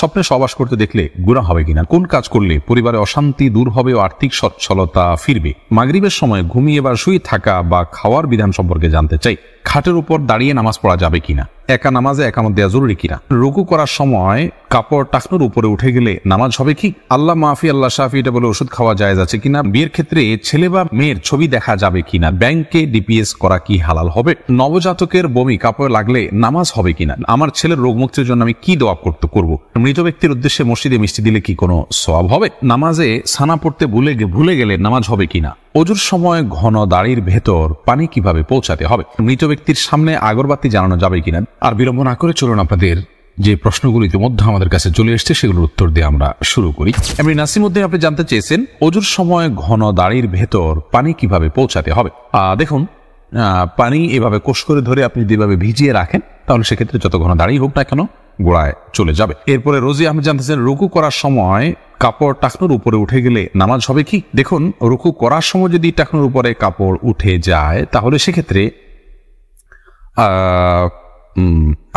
স্বপ্নে সহবাস করতে দেখলে গুনাহ হবে কিনা, কোন কাজ করলে পরিবারে অশান্তি দূর হবে ও আর্থিক সচ্ছলতা ফিরবে। মাগরিবের সময় ঘুমিয়ে বা শুয়ে থাকা বা খাওয়ার বিধান সম্পর্কে জানতে চাই। খাটের উপর দাঁড়িয়ে নামাজ পড়া যাবে কিনা, একা নামাজে একামত দেওয়া জরুরি কিনা, রুকু করার সময় কাপড় টাকনুর উপরে উঠে গেলে নামাজ হবে কি, আল্লাহ মাফি আল্লাহ শাফি এটা বলে ওষুধ খাওয়া জায়েজ আছে কিনা, বিয়ের ক্ষেত্রে ছেলে বা মেয়ের ছবি দেখা যাবে কিনা, ব্যাংকে ডিপিএস করা কি হালাল হবে, নবজাতকের বমি কাপড় লাগলে নামাজ হবে কিনা, আমার ছেলের রোগ মুক্তির জন্য আমি কি দোয়া করব, মৃত ব্যক্তির উদ্দেশ্যে মসজিদে মিষ্টি দিলে কি কোনো সওয়াব হবে, নামাজে সানা পড়তে ভুলে গেলে নামাজ হবে কিনা, অজুর সময় ঘন দাড়ির ভেতর পানি কিভাবে পৌঁছাতে হবে, মৃত ব্যক্তির সামনে আগরবাতি জ্বালানো যাবে কিনা। আর বিলম্ব না করে চলুন আপনাদের যে প্রশ্নগুলো ইতিমধ্যে আমাদের কাছে চলে এসছে সেগুলোর উত্তর দিয়ে আমরা শুরু করি। এমনি নাসির মধ্যে আপনি জানতে চেয়েছেন অজুর সময় ঘন দাড়ির ভেতর পানি কিভাবে পৌঁছাতে হবে। দেখুন, পানি এভাবে কোষ করে ধরে আপনি যেভাবে ভিজিয়ে রাখেন তাহলে সেক্ষেত্রে যত ঘন দাড়ি হোক না কেন গোড়ায় চলে যাবে। এরপরে রোজি আপনি জানতেছেন রুকু করার সময় কাপড় টাকনুর উপরে উঠে গেলে নামাজ হবে কি। দেখুন, রুকু করার সময় যদি টাকনুর উপরে কাপড় উঠে যায় তাহলে সেক্ষেত্রে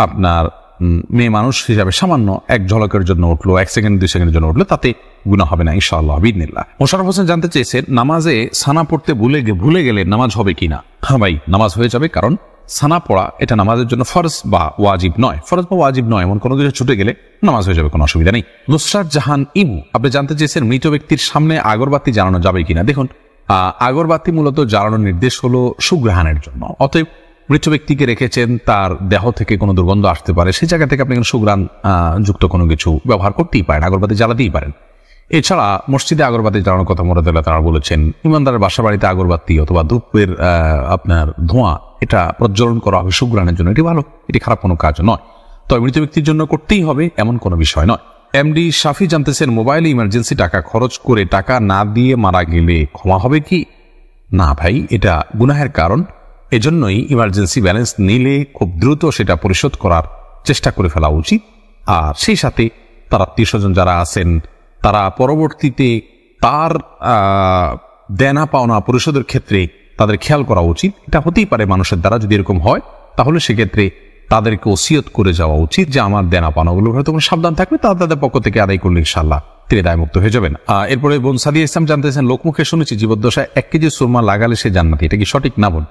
আপনার মেয়ে মানুষ হিসাবে সামান্য এক ঝলকের জন্য উঠলো, 1 সেকেন্ড 2 সেকেন্ডের জন্য উঠলো, তাতে গুনাহ হবে না ইনশাআল্লাহ বিইذনিল্লাহ। মোশাররফ হোসেন জানতে চেয়েছেন নামাজে সানা পড়তে ভুলে গেলে নামাজ হবে কিনা। হ্যাঁ ভাই, নামাজ হয়ে যাবে, কারণ সানা পড়া এটা নামাজের জন্য ফরজ বা ওয়াজিব নয়। ফরজ বা ওয়াজিব নয় এমন কোনো কিছু ছুটে গেলে নামাজ হয়ে যাবে, কোনো অসুবিধা নেই। নুসরাত জাহান ইমু আপনি জানতে চেয়েছেন মৃত ব্যক্তির সামনে আগরবাতি জ্বালানো যাবে কিনা। দেখুন, আগরবাতি মূলত জ্বালানোর নির্দেশ হলো সুগ্রহণের জন্য। অতএব মৃত ব্যক্তিকে রেখেছেন, তার দেহ থেকে কোনো দুর্গন্ধ আসতে পারে, সেই জায়গা থেকে আপনি সুগ্রাণ যুক্ত কোনো কিছু ব্যবহার করতেই পারেন, আগরবাতি জ্বালাতেই পারেন। এছাড়া মসজিদে আগরবাতি জ্বালানোর কথা মুরাদুল্লাহ তারা বলেছেন। ইমানদারের বাসা বাড়িতে আগরবাতি অথবা ধূপের আপনার ধোঁয়া এটা প্রজ্বলন করা হবে সুগ্রাণের জন্য, এটি ভালো, এটি খারাপ কোনো কাজ নয়। তবে মৃত ব্যক্তির জন্য করতেই হবে এমন কোনো বিষয় নয়। এমডি শাফি জানতেছেন মোবাইলে ইমার্জেন্সি টাকা খরচ করে টাকা না দিয়ে মারা গেলে ক্ষমা হবে কি। না ভাই, এটা গুনাহের কারণ। এজন্যই ইমার্জেন্সি ব্যালেন্স নিলে খুব দ্রুত সেটা পরিশোধ করার চেষ্টা করে ফেলা উচিত। আর সেই সাথে তার আত্মীয় স্বজন যারা আছেন তারা পরবর্তীতে তার দেনা পাওনা পরিশোধের ক্ষেত্রে তাদের খেয়াল করা উচিত। এটা হতেই পারে মানুষের দ্বারা, যদি এরকম হয় তাহলে সেক্ষেত্রে তাদেরকে ওসিয়ত করে যাওয়া উচিত যে আমার দেনা পাওনাগুলো হয়তো সাবধান থাকবে, তাদের পক্ষ থেকে আদায় করলে ইনশাআল্লাহ তিনি দায়মুক্ত হয়ে যাবেন। এরপরে বোন সাদিয়া ইসলাম জানতেছেন লোকমুখে শুনেছি জীবদ্দশায় 1 কেজি সুরমা লাগালে সে জান্নাতি, এটা কি সঠিক না বোন?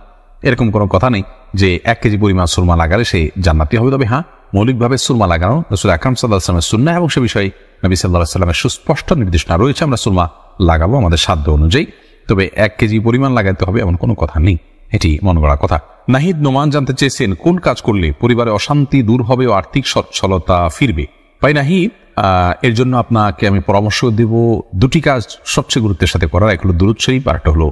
এরকম কোনো কথা নেই যে 1 কেজি পরিমাণ সুরমা লাগালে সে জান্নাতি হবে। তবে হ্যাঁ, মৌলিকভাবে সুরমা লাগানো রাসূল আকরাম সাল্লাল্লাহু আলাইহি ওয়াসাল্লামের সুন্নাহ এবং সে বিষয়ে নবী সাল্লাল্লাহু আলাইহি ওয়াসাল্লামের সুস্পষ্ট নির্দেশনা রয়েছে। আমরা সুরমা লাগাবো আমাদের সাধ্য অনুযায়ী, তবে 1 কেজি পরিমাণ লাগাতে হবে এমন কোনো কথা নেই, এটি মন গড়া কথা। নাহিদ নোমান জানতে চেয়েছেন কোন কাজ করলে পরিবারে অশান্তি দূর হবে ও আর্থিক সচ্ছলতা ফিরবে। ভাই নাহিদ, এর জন্য আপনাকে আমি পরামর্শ দেব 2টি কাজ সবচেয়ে গুরুত্বের সাথে করার। এক হলো দুরূদ শরীফ, আর একটা হলো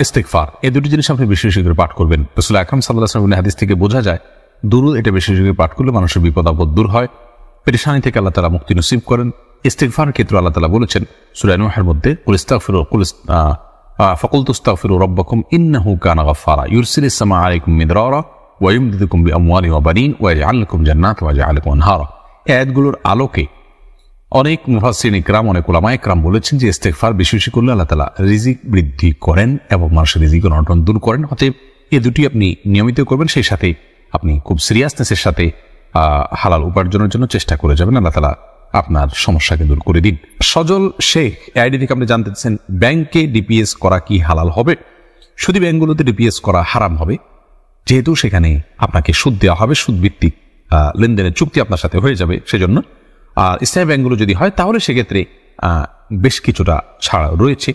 ইস্তিগফার। এই 2টি জিনিস আপনি বেশি বেশি করে পাঠ করবেন। রাসূল আকরাম সাল্লাল্লাহু আলাইহি ওয়াসাল্লামের হাদিস থেকে বোঝা যায় দুরূদ এটা বেশি বেশি করে পাঠ করলে মানুষের বিপদ আপদ দূর হয়, পেরেশানি থেকে আল্লাহ তাআলা মুক্তি নসিব করেন। ইস্তিগফারের ক্ষেত্রে আল্লাহ তাআলা বলেছেন সূরা নূহের মধ্যে ফাকুলতু আস্তাগফিরু রাব্বাকুম ইন্নাহু কানা গাফফারা ইউরসিলিস সামাআ আলাইকুম মিদরারা ওয়া ইউমদিদুকুম বিআমওয়ালিন ওয়া বানিন ওয়া ইয়াজআল লাকুম জান্নাতিন ওয়া ইয়াজআল লাকুম আনহারা। এই আয়াতগুলোর আলোকে অনেক মুফাসসিরিন ইকরাম, অনেক উলামা ইকরাম বলেছেন যে ইস্তিগফার বেশি বেশি করলে আল্লাহ তাআলা রিজিক বৃদ্ধি করেন এবং মানুষের রিজিক অনটন দূর করেন। অতএব এই 2টি আপনি নিয়মিত করবেন, সেই সাথে আপনি খুব সিরিয়াসনেসের সাথে হালাল উপার্জনের জন্য চেষ্টা করে যাবেন। আল্লাহ তাআলা আপনার সমস্যাকে দূর করে দিন। সজল শেখ আইডি থেকে আপনি জানতে চাচ্ছেন ব্যাংকে ডিপিএস করা কি হালাল হবে। শুধু ব্যাংকগুলোতে ডিপিএস করা হারাম হবে, যেহেতু সেখানে আপনাকে সুদ দেওয়া হবে, সুদ ভিত্তিক লেনদেনের চুক্তি আপনার সাথে হয়ে যাবে। সেজন্য ইসলামী ব্যাংকগুলো যদি হয় তাহলে সেক্ষেত্রে বেশ কিছুটা ছাড় রয়েছে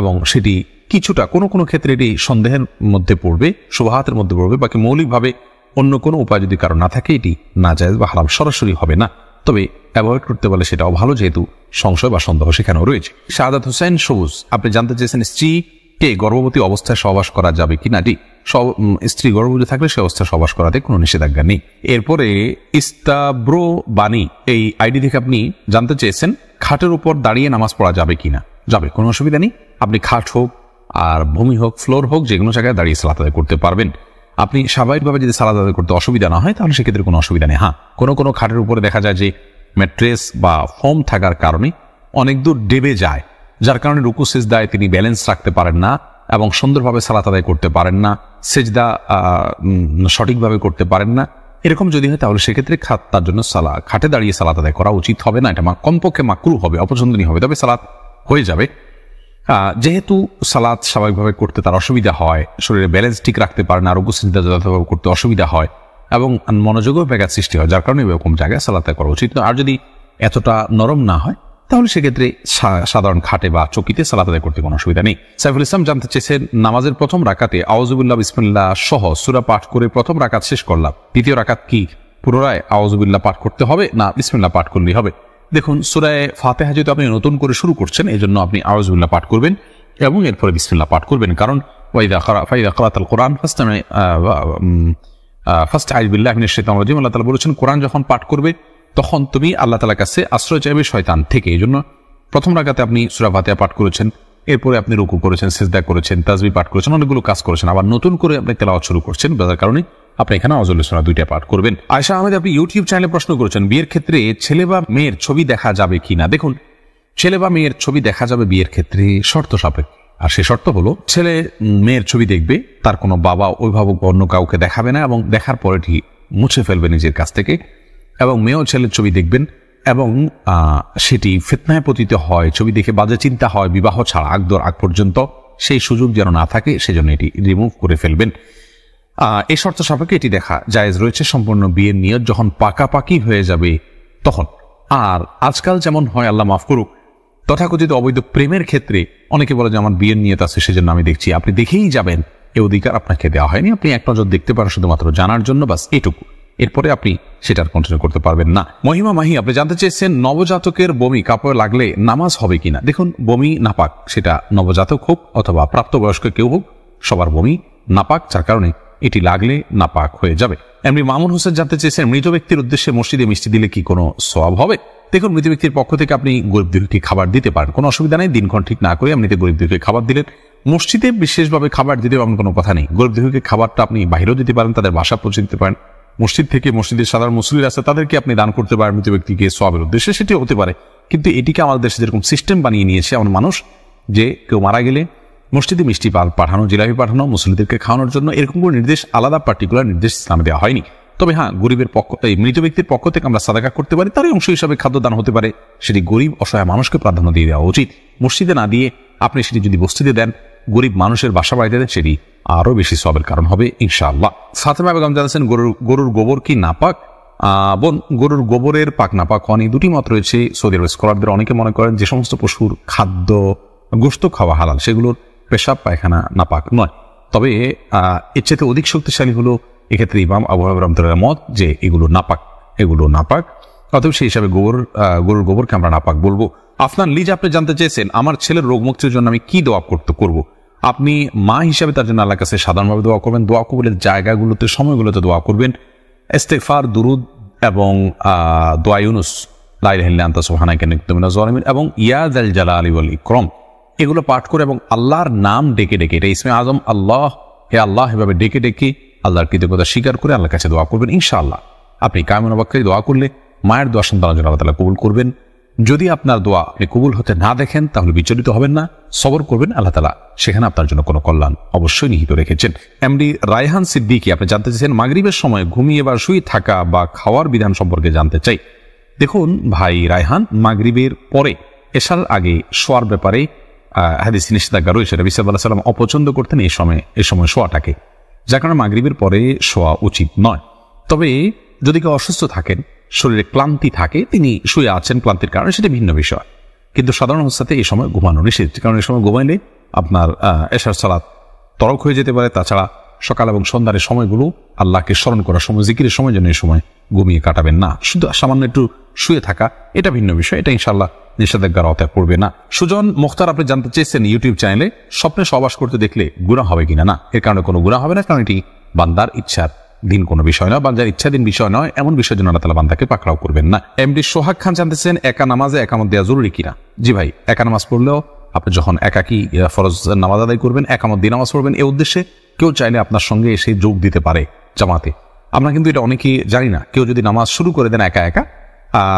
এবং সেটি কিছুটা কোনো কোনো ক্ষেত্রে এটি সন্দেহের মধ্যে পড়বে, শুবহাতের মধ্যে পড়বে। বাকি মৌলিকভাবে অন্য কোনো উপায় যদি কারো না থাকে এটি নাজায়েজ বা হারাম সরাসরি হবে না, তবে অ্যাভয়েড করতে পারলে সেটাও ভালো, যেহেতু সংশয় বা সন্দেহ সেখানেও রয়েছে। শাহাদাত হোসেন সবুজ আপনি জানতে চেয়েছেন স্ত্রীকে গর্ভবতী অবস্থায় সহবাস করা যাবে কিনা। স্ত্রী গর্ভবতী থাকলে সে অবস্থায় সহবাস করাতে কোনো নিষেধাজ্ঞা নেই। এরপরে ইস্তাব্রো বাণী এই আইডি থেকে আপনি জানতে চেয়েছেন খাটের উপর দাঁড়িয়ে নামাজ পড়া যাবে কিনা। যাবে, কোনো অসুবিধা নেই। আপনি খাট হোক আর ভূমি হোক ফ্লোর হোক যে কোনো জায়গায় দাঁড়িয়ে সালাত আদায় করতে পারবেন। আপনি স্বাভাবিকভাবে যদি সালাত আদায় করতে অসুবিধা না হয় তাহলে সেক্ষেত্রে কোনো অসুবিধা নেই। হ্যাঁ, কোনো কোনো খাটের উপরে দেখা যায় যে ম্যাট্রেস বা ফোম থাকার কারণে অনেক দূর ডেবে যায়, যার কারণে রুকু সিজদায় তিনি ব্যালেন্স রাখতে পারেন না এবং সুন্দরভাবে সালাত আদায় করতে পারেন না, সিজদা সঠিকভাবে করতে পারেন না। এরকম যদি হয় তাহলে সেক্ষেত্রে তার জন্য খাটে দাঁড়িয়ে সালাত আদায় করা উচিত হবে না, এটা কমপক্ষে মাকরুহ হবে, অপছন্দনীয় হবে, তবে সালাত হয়ে যাবে। যেহেতু সালাত স্বাভাবিকভাবে করতে তার অসুবিধা হয়, শরীরে ব্যালেন্স ঠিক রাখতে পারে না, আরোগ্য চিন্তা যথাযথভাবে করতে অসুবিধা হয় এবং মনোযোগও ব্যাঘাত সৃষ্টি হয়, যার কারণে এরকম জায়গায় সালাত আদায় করা উচিত। আর যদি এতটা নরম না হয় তাহলে সেক্ষেত্রে সাধারণ খাটে বা চকিতে সালাত আদায় করতে কোনো অসুবিধা নেই। সাইফুল ইসলাম জানতে চেয়েছেন, নামাজের প্রথম রাকাতে আউযুবিল্লাহ বিসমিল্লাহ সহ সূরা পাঠ করে প্রথম রাকাত শেষ করলাম, দ্বিতীয় রাকাত কি পুনরায় আউযুবিল্লাহ পাঠ করতে হবে না বিসমিল্লাহ পাঠ করলেই হবে? দেখুন, সূরা ফাতিহা যেহেতু আপনি নতুন করে শুরু করছেন, এই জন্য আপনি আউযুবিল্লাহ পাঠ করবেন এবং এরপরে বিসমিল্লাহ পাঠ করবেন, কারণ ফাইদা ক্রাআতাল কুরআন ফাস্তাইয বিল্লাহি মিনাশ শাইতানির রাজিম, আল্লাহ তাআলা বলেছেন কোরআন যখন পাঠ করবে তখন তুমি আল্লাহ তাআলার কাছে আশ্রয় চাইবে শয়তান থেকে। এই জন্য প্রথম রাকাতে আপনি সূরা ফাতিহা পাঠ করেছেন, এরপরে আপনি রুকু করেছেন, সিজদা করেছেন, তাসবিহ পাঠ করেছেন, অনেকগুলো কাজ করেছেন, আবার নতুন করে আপনি তেলাওয়াত শুরু করছেন, যার কারণে আপনি এখানে আউযুবিল্লাহ সূরা দুইটা পাঠ করবেন। আয়েশা আহমেদ আপনি ইউটিউব চ্যানেলে প্রশ্ন করেছেন, বিয়ের ক্ষেত্রে ছেলে বা মেয়ের ছবি দেখা যাবে কিনা? দেখুন, ছেলে বা মেয়ের ছবি দেখা যাবে বিয়ের ক্ষেত্রে শর্ত সাপেক্ষে, আর সে শর্ত হলো ছেলে মেয়ের ছবি দেখবে, তার কোনো বাবা অভিভাবক বা অন্য কাউকে দেখাবে না এবং দেখার পরে ঠিক মুছে ফেলবে নিজের কাছ থেকে, এবং মেয়েও ছেলের ছবি দেখবেন এবং সেটি ফিতনায় পতিত হয়, ছবি দেখে বাজে চিন্তা হয়, বিবাহ ছাড়া আগ পর্যন্ত সেই সুযোগ যেন না থাকে সেজন্য এটি রিমুভ করে ফেলবেন। এই শর্ত সাপেক্ষে এটি দেখা জায়েজ রয়েছে সম্পূর্ণ বিয়ের নিয়ত যখন পাকাপাকি হয়ে যাবে তখন। আর আজকাল যেমন হয়, আল্লাহ মাফ করুক, তথাকথিত অবৈধ প্রেমের ক্ষেত্রে অনেকে বলে যে আমার বিয়ের নিয়ত আছে সেজন্য আমি দেখছি, আপনি দেখেই যাবেন, এই অধিকার আপনাকে দেওয়া হয়নি। আপনি এক নজর দেখতে পারেন শুধুমাত্র জানার জন্য, বাস এটুকু, এরপরে আপনি সেটার কন্টিনিউ করতে পারবেন না। মহিমা মাহি আপনি জানতে চেয়েছেন, নবজাতকের বমি কাপড়ে লাগলে নামাজ হবে কিনা? দেখুন, বমি নাপাক, সেটা নবজাতক হোক অথবা প্রাপ্তবয়স্ক কেউ হোক, সবার বমি নাপাক, যার কারণে এটি লাগলে নাপাক হয়ে যাবে। এমনি মামুন হোসেন জানতে চেয়েছেন, মৃত ব্যক্তির উদ্দেশ্যে মসজিদে মিষ্টি দিলে কি কোনো সওয়াব হবে? দেখুন, মৃত ব্যক্তির পক্ষ থেকে আপনি গরিব দুঃখীকে খাবার দিতে পারেন, কোনো অসুবিধা নেই। দিনক্ষণ ঠিক না করে এমনিতে গরিব দুঃখীকে খাবার দিলেন, মসজিদে বিশেষভাবে খাবার দিতে এমন কোনো কথা নেই। গরিব দুঃখীকে খাবারটা আপনি বাইরেও দিতে পারেন, তাদের বাসা পৌঁছে দিতে পারেন, মসজিদ থেকে মসজিদের সাধারণ মুসল্লিরা আছে তাদেরকে আপনি দান করতে পারেন মৃত ব্যক্তিকে সওয়াবের উদ্দেশ্যে, সেটিও হতে পারে। কিন্তু এটিকে আমাদের দেশে যেরকম সিস্টেম বানিয়ে নিয়েছে এমন মানুষ, যে কেউ মারা গেলে মসজিদে মিষ্টি পাঠানো, জিলাপি পাঠানো, মুসল্লিদেরকে খাওয়ানোর জন্য, এরকম কোনো নির্দেশ, আলাদা পার্টিকুলার নির্দেশ ইসলামে দেওয়া হয়নি। তবে হ্যাঁ, গরিবের পক্ষ, এই মৃত ব্যক্তির পক্ষ থেকে আমরা সাদাকা করতে পারি, তারই অংশ হিসাবে খাদ্যদান হতে পারে, সেটি গরিব অসহায় মানুষকে প্রাধান্য দিয়ে দেওয়া উচিত। মসজিদে না দিয়ে আপনি সেটি যদি বস্তিতে দেন, গরিব মানুষের বাসা বাড়িতে দেন, সেটি আরো বেশি সওয়াবের কারণ হবে ইনশাআল্লাহ। ফাতেমা বেগম জানাচ্ছেন, গরুর গোবর কি নাপাক? বোন, গরুর গোবরের পাক নাপাক হওয়া নিয়ে দুটি মত রয়েছে সৌদি আরব স্কলারদের। অনেকে মনে করেন যে সমস্ত পশুর খাদ্য গোশত খাওয়া হালাল, সেগুলোর পেশাব পায়খানা নাপাক নয়। তবে এর চাইতে অধিক শক্তিশালী হলো এক্ষেত্রে ইমাম আবু হানিফা রাহমাতুল্লাহ মত যে এগুলো নাপাক, অতএব সেই হিসাবে গরুর গোবরকে আমরা নাপাক বলবো। আফনান লিজ আপনি জানতে চেয়েছেন, আমার ছেলের রোগ মুক্তির জন্য আমি কি দোয়া করব? আপনি মা হিসাবে তার জন্য আল্লাহর কাছে সাধারণভাবে দোয়া করবেন, দোয়া কবুলের জায়গাগুলোতে, সময়গুলোতে দোয়া করবেন, ইস্তিগফার, দুরুদ এবং দোয়া ইউনুস, লা ইলাহা ইল্লা আনতা সুবহানাকা ইন্নী কুনতু মিনাজ জালিমিন এবং ইয়া যাল জালালি ওয়াল ইকরাম, এগুলো পাঠ করে এবং আল্লাহর নাম ডেকে ডেকে, এটা ইসমে আজম আল্লাহ, হে আল্লাহ, এভাবে ডেকে ডেকে আল্লাহর কৃতজ্ঞতা স্বীকার করে আল্লাহর কাছে দোয়া করবেন। ইনশাআল্লাহ আপনি কায়মুন বাক্যে দোয়া করলে মায়ের দোয়া সন্তানের জন্য আল্লাহ তাআলা কবুল করবেন। যদি আপনার দোয়া আপনি কবুল হতে না দেখেন তাহলে বিচলিত হবেন না, সবর করবেন, আল্লাহ তাআলা সেখানে আপনার জন্য কোনো কল্যাণ অবশ্যই নিহিত রেখেছেন। এমডি রায়হান সিদ্দিকী আপনি জানতে চেয়েছেন, মাগরিবের সময় ঘুমিয়ে বা শুয়ে থাকা বা খাওয়ার বিধান সম্পর্কে জানতে চাই। দেখুন ভাই রায়হান, মাগরিবের পরে এশার আগে শোয়ার ব্যাপারে হাদিসে নিষেধাজ্ঞা রয়েছে। নবী সাল্লাল্লাহু আলাইহি ওয়াসাল্লাম অপছন্দ করতেন এই সময় শোয়াটাকে, যার কারণে মাগরিবের পরে শোয়া উচিত নয়। তবে যদি কেউ অসুস্থ থাকেন, শরীরে ক্লান্তি থাকে, তিনি শুয়ে আছেন ক্লান্তির কারণে, সেটা ভিন্ন বিষয়। কিন্তু সাধারণ অবস্থাতে এই সময় ঘুমানো নিষেধ, কারণ এই সময় ঘুমাইলে আপনার এশার সালাত তরক হয়ে যেতে পারে। তাছাড়া সকাল এবং সন্ধ্যার সময়গুলো আল্লাহকে স্মরণ করার সময়, জিকিরের সময় যেন এই সময় ঘুমিয়ে কাটাবেন না। শুধু সামান্য একটু শুয়ে থাকা, এটা ভিন্ন বিষয়, এটা ইনশাআল্লাহ নিষেধাজ্ঞার আওতায় পড়বে না। সুজন মুখতার আপনি জানতে চেয়েছেন ইউটিউব চ্যানেলে, স্বপ্নে সহবাস করতে দেখলে গুনাহ হবে কিনা? না, এর কারণে কোনো গুনাহ হবে না, কারণ এটি বান্দার ইচ্ছার দিন কোনো বিষয় নয়, বান্দার ইচ্ছাধীন বিষয় নয়, এমন বিষয়ের জন্য আল্লাহ তাআলা বান্দাকে পাকড়াও করবেন না। এমডি সোহাগ খান জানতেছেন, একা নামাজে একামত দেওয়া জরুরি কিনা? জি ভাই, একা নামাজ পড়লেও আপনি যখন একাকী ফরজ নামাজ আদায় করবেন, একামত দিয়ে নামাজ পড়বেন, এই উদ্দেশ্যে কেউ চাইলে আপনার সঙ্গে এসে যোগ দিতে পারে জামাতে। আমরা কিন্তু এটা অনেকেই জানি না। কেউ যদি নামাজ শুরু করে দেন একা একা,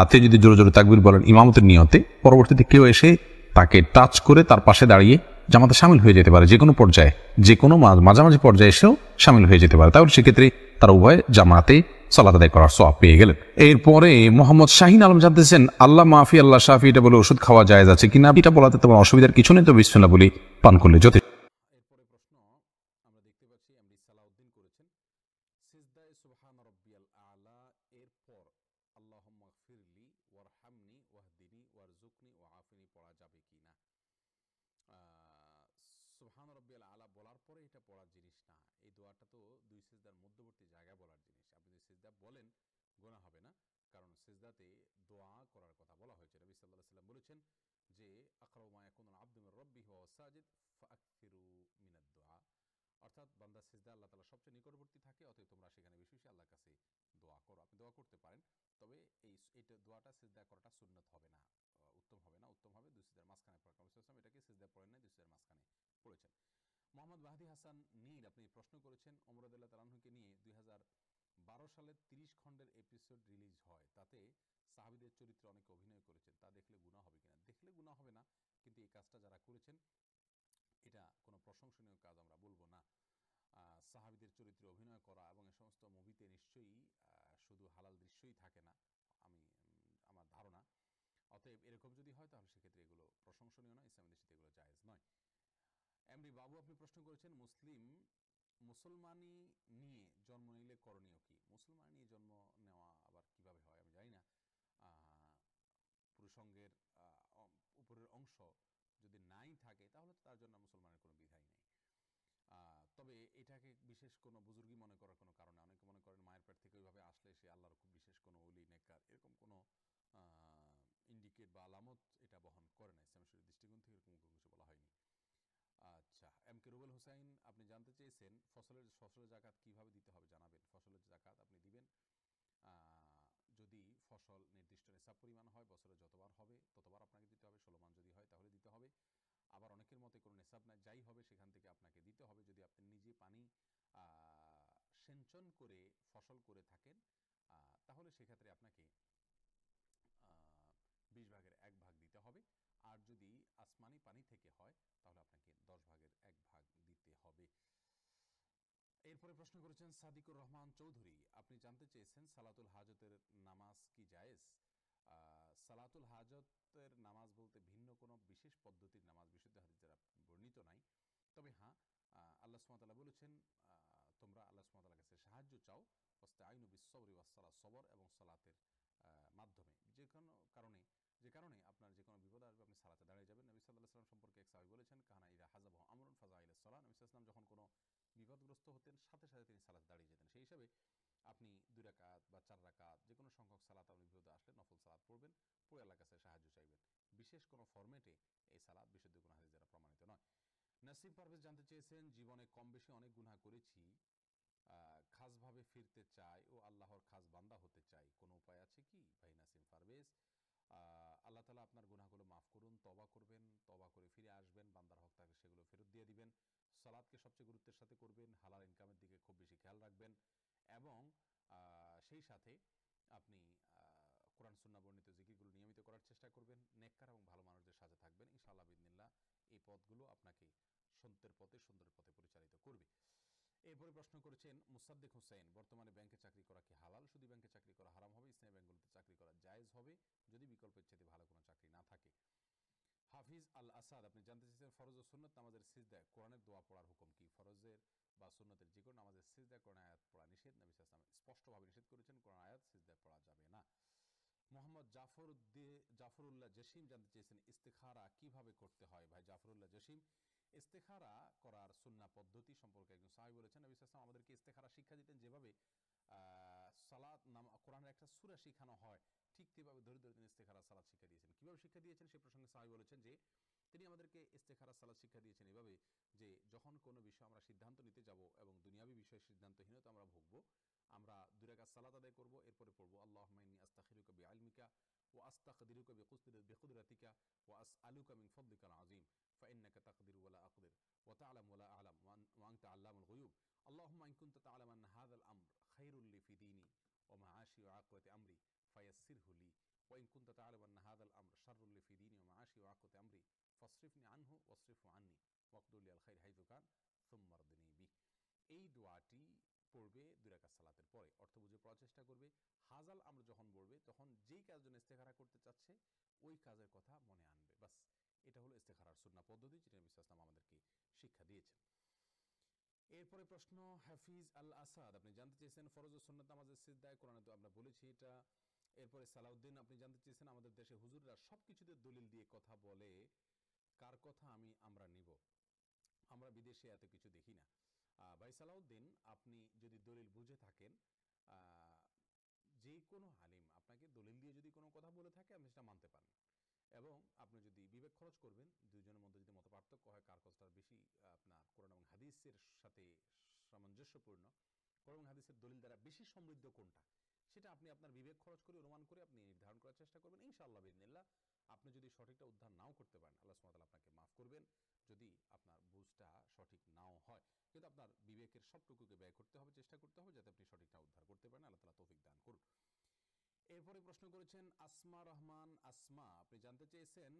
তিনি যদি জোরে জোরে তাকবীর বলেন ইমামতের নিয়তে, পরবর্তীতে কেউ এসে তাকে টাচ করে তার পাশে দাঁড়িয়ে জামাতে শামিল হয়ে যেতে পারে, যে কোনো পর্যায়ে, যে কোনো মাঝামাঝি পর্যায়ে এসেও শামিল হয়ে যেতে পারে। তাহলে সেক্ষেত্রে তারা উভয় জামাতে সালাত আদায় করার সওয়াব পেয়ে গেলেন। এরপরে মোহাম্মদ শাহিন আলম জানতেছেন, আল্লাহ মাফি আল্লাহ শাফি, এটা বলে ওষুধ খাওয়া জায়েজ আছে কিনা? এটা বলাতে তোমার অসুবিধার কিছু নেই, তো বিসমিল্লাহ বলি পান করলে যথেষ্ট। এরপরে প্রশ্ন আমরা দেখতে পাচ্ছি এমডি সালাউদ্দিন করেছেন, সিজদায়ে সুবহান রাব্বিয়াল আলা এরপর আল্লাহুম্মা গফিরলি ওয়ারহামনি ওয়াহদিনি ওয়ারযুকনি ওয়াআফিনি পড়া যাবে কিনা? সুবহান রাব্বিয়াল আলা বলার পরে এটা পড়ার জিনিস না। এই দোয়াটা তো দুই সিজদার মধ্যবর্তী জায়গায় বলার জিনিস। আপনি যদি সিজদা বলেন গোনা হবে না, কারণ সিজদাতে দোয়া করার কথা বলা হয়েছে। নবী সাল্লাল্লাহু আলাইহি ওয়াসাল্লাম বলেছেন যে আকরাবু মা ইয়াকুনুল আবদু মির রাব্বিহি ওয়া সাজিদ ফাআকসিরু মিনাদ দুআ, অর্থাৎ বান্দা সিজদা আল্লাহ তাআলা সবচেয়ে নিকটবর্তী থাকে, অতএব তোমরা সেখানে বেশি বেশি আল্লাহর কাছে দোয়া করো। আপনি দোয়া করতে পারেন, তবে এইটা দোয়াটা সিজদা করাটা সুন্নাত হবে না, উত্তম হবে না। উত্তম হবে দুই সিজদার মাঝখানে পড়া। নবী সাল্লাল্লাহু আলাইহি ওয়াসাল্লাম এটাকে সিজদা পড়েন নাই, দুই সিজদার মাঝখানে পড়েছেন। মোহাম্মদ মাহদি হাসান নীল আপনি প্রশ্ন করেছেন, ওমর রাদিয়াল্লাহু তাআলা আনহুকে নিয়ে 2012 সালে 30 খণ্ডের এপিসোড রিলিজ হয়, তাতে সাহাবীদের চরিত্রে অনেকে অভিনয় করেছেন, তা দেখলে গুনাহ হবে কিনা? দেখলে গুনাহ হবে না, কিন্তু এই কাজটা যারা করেছেন এটা কোনো প্রশংসনীয় কাজ আমরা বলবো না। সাহাবীদের চরিত্রে অভিনয় করা এবং এই সমস্ত মুভিতে নিশ্চয়ই শুধু হালাল দৃশ্যই থাকে না, আমি আমার ধারণা। অতএব এরকম যদি হয় তাহলে সেক্ষেত্রে এগুলো প্রশংসনীয় নয়, ইসলামী দৃষ্টিতে এগুলো জায়েজ নয়। এমডি বাবু আপনি প্রশ্ন করেছেন, মুসলমানি নিয়ে জন্ম নিলে করণীয় কি? মুসলমানি নিয়ে জন্ম নেওয়া আবার কিভাবে হয় আমি জানি না। পুরুষঙ্গের উপরের অংশ যদি নাই থাকে তাহলে তো তার জন্য মুসলমানের কোনো বিধাই নেই। তবে এটাকে বিশেষ কোনো বুজুর্গি মনে করার কোনো কারণে, অনেকে মনে করেন মায়ের পেট থেকে ওইভাবে আসলে সে আল্লাহর খুব বিশেষ কোনো ওলি নেককার, এরকম কোনো ইন্ডিকেট বা আলামত এটা বহন করে না। ইসলামের দৃষ্টিকোণ থেকে এরকম কোনো কিছু বলা হয়নি। আচ্ছা, এম কে রুবেল হোসাইন আপনি জানতে চেয়েছেন ফসলের জাকাত কিভাবে দিতে হবে জানাবেন। ফসলের জাকাত আপনি দিবেন যদি ফসল নির্দিষ্ট নিসাব পরিমাণ হয়, বছরে যতবার হবে ততবার আপনাকে দিতে হবে। 16 মান যদি হয় তাহলে দিতে হবে। আবার অনেকের মতে কোনো নিসাব নাই, যাই হবে সেখান থেকে আপনাকে দিতে হবে। যদি আপনি নিজে পানি সেঞ্চন করে ফসল করে থাকেন তাহলে সেক্ষেত্রে আপনাকে 20 ভাগের 1 ভাগ দিতে হবে। আর যদি আসমানি পানি থেকে হয় তাহলে আপনাকে 10 ভাগের 1 ভাগ দিতে হবে। এরপরে প্রশ্ন করেছেন সাদিকুর রহমান চৌধুরী, আপনি জানতে চেয়েছেন সালাতুল হাজতের নামাজ কি জায়েজ? সালাতুল হাজতের নামাজ বলতে ভিন্ন কোনো বিশেষ পদ্ধতির নামাজ বিশুদ্ধ হাদিস দ্বারা বর্ণিত নাই। তবে হ্যাঁ, আল্লাহ সুবহানাহু ওয়া তাআলা বলেছেন তোমরা আল্লাহ সুবহানাহু ওয়া তাআলার কাছে সাহায্য চাও, ওয়াস্তাঈনু বিস-সাবরি ওয়াস-সালাহ, সবর এবং সালাতের মাধ্যমে। যে কারণে আপনার যে কোনো বিপদ আসবে আপনি সালাতে দাঁড়িয়ে যাবেন। নবী সাল্লাল্লাহু আলাইহি ওয়াসাল্লাম সম্পর্কে এক সাহাবী বলেছেন, কানা ইযা হাযাবাহু আমরুন ফাযা ইলাস সালাহ। নবী সাল্লাল্লাহু আলাইহি ওয়াসাল্লাম যখন কোনো বিপদগ্রস্ত হতেন সাথে সাথে তিনি সালাতে দাঁড়িয়ে যেতেন। সেই হিসাবে আপনি 2 রাকাত বা 4 রাকাত যে কোনো সংখ্যক সালাত আপনি বিপদে আসলে নফল সালাত পড়বেন, পড়ে আল্লাহর কাছে সাহায্য চাইবেন। বিশেষ কোনো ফরম্যাটে এই সালাত বিশুদ্ধ কোনো হাদিস দ্বারা প্রমাণিত নয়। নাসিব পারভেজ জানতে চেয়েছেন, জীবনে কম বেশি অনেক গুনাহ করেছি, খাসভাবে ফিরতে চাই ও আল্লাহর খাস বান্দা হতে চাই, কোনো উপায় আছে কি? ভাই নাসিম পারভেজ, আল্লাহ তাআলা আপনার গুনাহগুলো মাফ করুন, তওবা করবেন, তওবা করে ফিরে আসবেন, বান্দার হক থাকলে সেগুলো ফেরত দিয়ে দিবেন, সালাতকে সবচেয়ে গুরুত্বের সাথে করবেন, হালাল ইনকামের দিকে খুব বেশি খেয়াল রাখবেন এবং সেই সাথে আপনি কোরআন সুন্নাহ বর্ণিত জিকিরগুলো নিয়মিত করার চেষ্টা করবেন, নেককার এবং ভালো মানুষদের সাথে থাকবেন। ইনশাআল্লাহ বিইذনিল্লাহ এই পথগুলো আপনাকে সত্যের পথে সুন্দর পথে পরিচালিত করবে। এরপরে প্রশ্ন করেছেন মুসাদ্দিক হোসেন, বর্তমানে ব্যাংকে চাকরি করা কি হালাল? শুধু ব্যাংকে চাকরি করা হারাম হবে, ইসলামী ব্যাংকগুলোতে চাকরি করা জায়েজ হবে যদি বিকল্পের চেয়ে ভালো কোনো চাকরি না থাকে। হাফিজ আল আসাদ আপনি জানতে চেয়েছেন ফরজ ও সুন্নত নামাজের সিজদায় কোরআনের দোয়া পড়ার হুকুম কি? ফরজের বা সুন্নতের যে কোনো নামাজের সিজদায় কোরআন আয়াত পড়া নিষেধ। নবী সাল্লাল্লাহু আলাইহি ওয়াসাল্লাম স্পষ্টভাবে নিষেধ করেছেন, কোরআন আয়াত সিজদায় পড়া যাবে না। মোহাম্মদ জাফরুল্লাহ জসিম জানতে চেয়েছেন ইস্তেখারা কিভাবে করতে হয়? ভাই জাফরুল্লাহ জসিম, ইস্তেখারা করার সুন্নাহ পদ্ধতি সম্পর্কে একজন সাহাবী বলেছেন, নবী সাল্লাল্লাহু আলাইহি ওয়াসাল্লাম আমাদেরকে ইস্তেখারা শিক্ষা দিতেন, যেভাবে সালাত কোরআনের একটা সূরা শেখানো হয় ঠিক তেভাবে ধরে ধরে তিনি ইস্তেখারা সালাত শিক্ষা দিয়েছেন। কিভাবে শিক্ষা দিয়েছেন সে প্রসঙ্গে সাহাবী বলেছেন যে তিনি আমাদেরকে ইস্তেখারা সালাত শিক্ষা দিয়েছেন এভাবে যে যখন কোনো বিষয় আমরা সিদ্ধান্ত নিতে যাব এবং দুনিয়াবী বিষয়ে সিদ্ধান্তহীনতা আমরা ভুগবো, আমরা 2 রাকাত সালাত আদায় করব, এরপরে পড়বো আল্লাহুম্মা ইন্নী আস্তাখিরুকা বিইলমিকা ওয়া আস্তাকদিরুকা বিকুদরাতিকা ওয়া আসআলুকা মিন ফাদলিকাল আযীম ফাইন্নাকা তাকদিরু ওয়া লা আকদির ওয়া তা'লামু ওয়া লা আ'লাম ওয়া আনতা আল্লামুল গুয়ুব আল্লাহুম্মা ইন কুনতা তা'লামু আন্না হাযাল আমর খায়রুল লি ফি দীনি ওয়া মা'আশি ওয়া আকিবাতি আমরি ফায়াসসিরহু লি ওয়া ইন কুনতা তা'লামু আন্না হাযাল আমর শাররুল লি ফি দীনি ওয়া মা'আশি ওয়া আকিবাতি আমরি ফাসরিফনি আনহু ওয়াসরিফহু আন্নী ওয়াকদুর লিয়াল খায়র হাইথু কান সুম্মা রদিনি বিহি। এই দোয়াটি পড়বে 2 রাকাত সালাতের পরে, অর্থ বুঝে পড়ার চেষ্টা করবে। হাজাল আমর যখন পড়বে তখন যেই কাজের জন্য ইস্তেখারা করতে চাচ্ছে ওই কাজের কথা মনে আনবে, বাস। এটা হলো ইস্তেখারার সুন্নাহ পদ্ধতি, যেটা নবী সাল্লাল্লাহু আলাইহি ওয়াসাল্লাম আমাদেরকে শিক্ষা দিয়েছেন। এরপরে প্রশ্ন হাফিজ আল আসাদ, আপনি জানতে চেয়েছেন ফরজ ও সুন্নাত নামাজের সিজদায় কোরআনে তো আমরা বলেছি এটা। এরপরে সালাউদ্দিন, আপনি জানতে চেয়েছেন আমাদের দেশে হুজুররা সবকিছুতে দলিল দিয়ে কথা বলে, কার কথা আমরা নিব? আমরা বিদেশে এত কিছু দেখি না। ভাই সালাউদ্দিন, আপনি যদি দলিল বুঝে থাকেন, যে কোনো আলিম আপনাকে দলিল দিয়ে যদি কোনো কথা বলে থাকে আপনি সেটা মানতে পারেন, এবং আপনি যদি বিবেক খরচ করবেন, দুইজনের মধ্যে যদি মত পার্থক্য হয় কার কথাটা বেশি আপনার কোরআন এবং হাদিসের সাথে সামঞ্জস্যপূর্ণ, কোরআন এবং হাদিসের দলিল দ্বারা বেশি সমৃদ্ধ কোনটা, সেটা আপনি আপনার বিবেক খরচ করে অনুমান করে আপনি নির্ধারণ করার চেষ্টা করবেন। ইনশাআল্লাহ বিইذনিল্লাহ আপনি যদি সঠিকটা উদ্ধার নাও করতে পারেন, আল্লাহ সুবহানাহু ওয়া তাআলা আপনাকে মাফ করবেন যদি আপনার বুঝটা সঠিক নাও হয়, কিন্তু আপনার বিবেকের সবটুকুকে ব্যয় করতে হবে, চেষ্টা করতে হবে যাতে আপনি সঠিকটা উদ্ধার করতে পারেন। আল্লাহ তাআলা তৌফিক দান করুন। এরপরে প্রশ্ন করেছেন আসমা রহমান আসমা, আপনি জানতে চেয়েছেন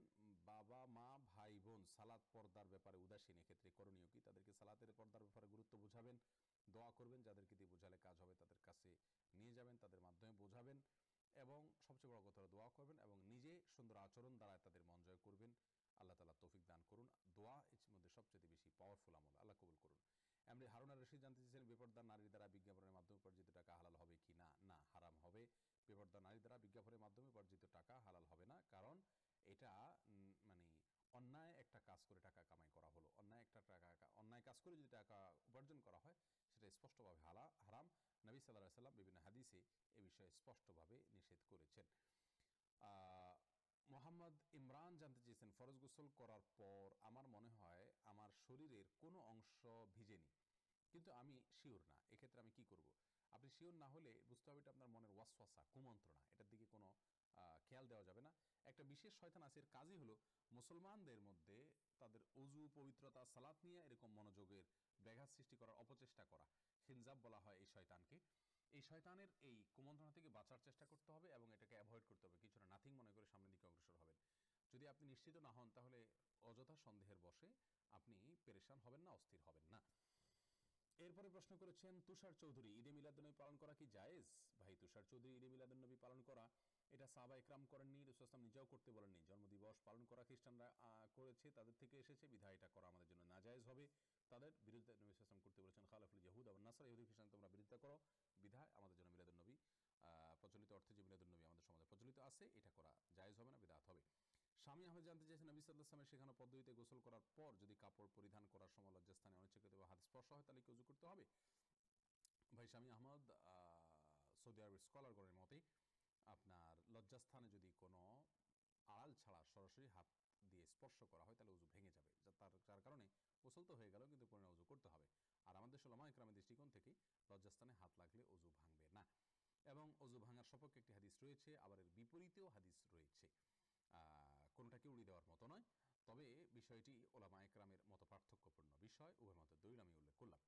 বাবা মা ভাই বোন সালাত পর্দার ব্যাপারে উদাসীন, এক্ষেত্রে করণীয় কি? তাদেরকে সালাতের পর্দার ব্যাপারে গুরুত্ব বোঝাবেন, দোয়া করবেন, যাদেরকে দিয়ে বোঝালে কাজ হবে তাদের কাছে নিয়ে যাবেন, তাদের মাধ্যমে বোঝাবেন, এবং সবচেয়ে বড় কথা দোয়া করবেন এবং নিজে সুন্দর আচরণ দ্বারা তাদের মন জয় করবেন। আল্লাহ তাআলা তৌফিক দান করুন। দোয়া এর মধ্যে সবচেয়ে বেশি পাওয়ারফুল আমল, আল্লাহ কবুল করুন। এমনি হারুন আর রশিদ জানতে চেয়েছেন বেপরদা নারীর দ্বারা বিজ্ঞাপনের মাধ্যমে উপার্জিত টাকা হালাল হবে কি না? না, হারাম হবে। বেপরদা নারী দ্বারা বিজ্ঞাপনের মাধ্যমে উপার্জিত টাকা হালাল হবে না, কারণ এটা মানে অন্যায় একটা কাজ করে টাকা কামাই করা হলো। অন্যায় কাজ করে যদি টাকা উপার্জন করা হয় সেটা স্পষ্টভাবে হারাম। নবী সাল্লাল্লাহু আলাইহি ওয়াসাল্লাম বিভিন্ন হাদিসে এ বিষয়ে স্পষ্টভাবে নিষেধ করেছেন। মোহাম্মদ ইমরান জানতে চেয়েছেন ফরজ গোসল করার পর আমার মনে হয় আমার শরীরের কোনো অংশ ভিজেনি, কিন্তু আমি শিওর না, এক্ষেত্রে আমি কি করব? আপনি শিওর না হলে বুঝতে হবে এটা আপনার মনের ওয়াসওয়াসা, কুমন্ত্রণা, এটার দিকে কোনো খেয়াল দেওয়া যাবে না। একটা বিশেষ শয়তান আছে, এর কাজই হলো মুসলমানদের মধ্যে তাদের অজু পবিত্রতা সালাত নিয়ে এরকম মনোযোগের ব্যাঘাত সৃষ্টি করার অপচেষ্টা করা। খিনজাব বলা হয় এই শয়তানকে। এই শয়তানের এই কুমন্ত্রণা থেকে বাঁচার চেষ্টা করতে হবে এবং এটাকে অ্যাভয়েড করতে হবে, কিছুটা নাথিং মনে করে সামনের দিকে অগ্রসর হবেন। যদি আপনি নিশ্চিত না হন তাহলে অযথা সন্দেহের বশে আপনি পেরেশান হবেন না, অস্থির হবেন না। এরপরে প্রশ্ন করেছেন তুষার চৌধুরী, ঈদে মিলাদুন্নবী পালন করা কি জায়েজ? ভাই তুষার চৌধুরী, ঈদে মিলাদুন্নবী পালন করা এটা সাহাবা একরাম করেননি, রাসূল সাল্লাল্লাহু আলাইহি ওয়াসাল্লাম নিজেও করতে বলেননি। জন্মদিবস পালন করা খ্রিস্টানরা করেছে, তাদের থেকে এসেছে, বিধায় এটা করা আমাদের জন্য নাজায়েজ হবে। তাদের বিরুদ্ধে নবী সাল্লাল্লাহু আলাইহি ওয়াসাল্লাম করতে বলেছেন খালাফুল ইয়াহুদ ওয়ান নাসারা, ইহুদি খ্রিস্টান তোমরা বিরোধিতা করো, বিধায় আমাদের জন্য মিলাদুন্নবী প্রচলিত অর্থে যে মিলাদুন্নবী আমাদের সমাজে প্রচলিত আছে এটা করা জায়েজ হবে না, বিদআত হবে। স্বামী আহমেদ জানতে চাইছেন নবী সাল্লাল্লাহু আলাইহি ওয়াসাল্লামের শেখানো পদ্ধতিতে গোসল করার পর যদি কাপড় পরিধান করার সময় লজ্জাস্থানে অনিচ্ছাকৃত বা হাত স্পর্শ হয় তাহলে কি ওযু করতে হবে? ভাই স্বামী আহমদ, সৌদি আরবের স্কলারগণের মতে আপনার লজ্জাস্থানে যদি কোনো আড়াল ছাড়া সরাসরি হাত দিয়ে স্পর্শ করা হয় তাহলে উজু ভেঙে যাবে, যার কারণে গোসল তো হয়ে গেল কিন্তু পুনরায় উজু করতে হবে। আর আমাদের উলামা ইকরামের দৃষ্টিকোণ থেকে লজ্জাস্থানে হাত লাগলে উজু ভাঙবে না, এবং উজু ভাঙার সপক্ষে একটি হাদিস রয়েছে, আবার এর বিপরীতেও হাদিস রয়েছে। কোনটাকে উড়িয়ে দেওয়ার মতো নয়, তবে বিষয়টি উলামা ইকরামের মতো পার্থক্যপূর্ণ বিষয়, উভয়ের মতো দলিল আমি উল্লেখ করলাম।